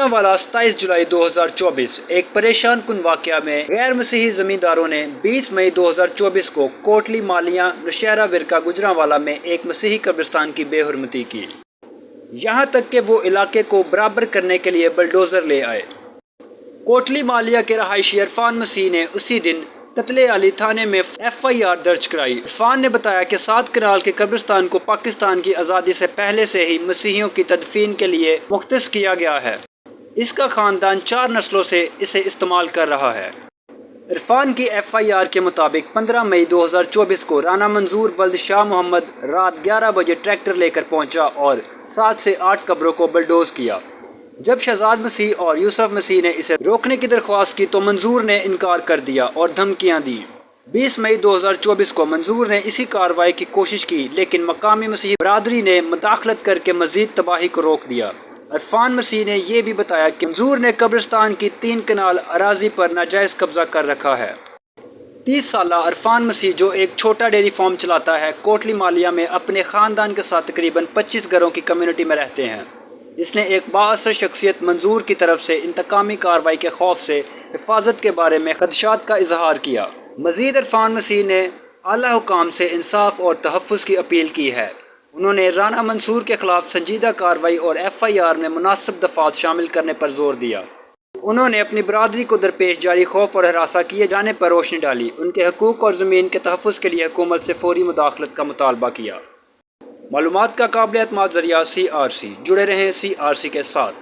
گجرانوالہ 27 جولائی 2024 ایک پریشان کن واقعہ میں غیر مسیحی زمینداروں نے 20 مئی 2024 کو کوٹلی مالیاں نوشہرہ ورکہ گجرانوالہ میں ایک مسیحی قبرستان کی بے حرمتی کی، یہاں تک کہ وہ علاقے کو برابر کرنے کے لیے بلڈوزر لے آئے۔ کوٹلی مالیہ کے رہائشی عرفان مسیح نے اسی دن تتلے علی تھانے میں FIR درج کرائی۔ عرفان نے بتایا کہ 7 کنال کے قبرستان کو پاکستان کی آزادی سے پہلے سے ہی مسیحیوں کی تدفین کے لیے مختص کیا گیا ہے۔ اس کا خاندان 4 نسلوں سے اسے استعمال کر رہا ہے۔ عرفان کی FIR کے مطابق 15 مئی 2024 کو رانا منظور ولد شاہ محمد رات 11 بجے ٹریکٹر لے کر پہنچا اور 7 سے 8 قبروں کو بلڈوز کیا۔ جب شہزاد مسیح اور یوسف مسیح نے اسے روکنے کی درخواست کی تو منظور نے انکار کر دیا اور دھمکیاں دی۔ 20 مئی 2024 کو منظور نے اسی کارروائی کی کوشش کی، لیکن مقامی مسیحی برادری نے مداخلت کر کے مزید تباہی کو روک دیا۔ عرفان مسیح نے یہ بھی بتایا کہ منظور نے قبرستان کی 3 کنال اراضی پر ناجائز قبضہ کر رکھا ہے۔ 30 سالہ عرفان مسیح، جو ایک چھوٹا ڈیری فارم چلاتا ہے، کوٹلی مالیہ میں اپنے خاندان کے ساتھ تقریباً 25 گھروں کی کمیونٹی میں رہتے ہیں۔ اس نے ایک بااثر شخصیت منظور کی طرف سے انتقامی کارروائی کے خوف سے حفاظت کے بارے میں خدشات کا اظہار کیا۔ مزید عرفان مسیح نے اعلیٰ حکام سے انصاف اور تحفظ کی اپیل کی ہے۔ انہوں نے رانا منصور کے خلاف سنجیدہ کارروائی اور FIR میں مناسب دفعات شامل کرنے پر زور دیا۔ انہوں نے اپنی برادری کو درپیش جاری خوف اور ہراساں کیے جانے پر روشنی ڈالی، ان کے حقوق اور زمین کے تحفظ کے لیے حکومت سے فوری مداخلت کا مطالبہ کیا۔ معلومات کا قابل اعتماد ذریعہ CRC، جڑے رہیں CRC کے ساتھ۔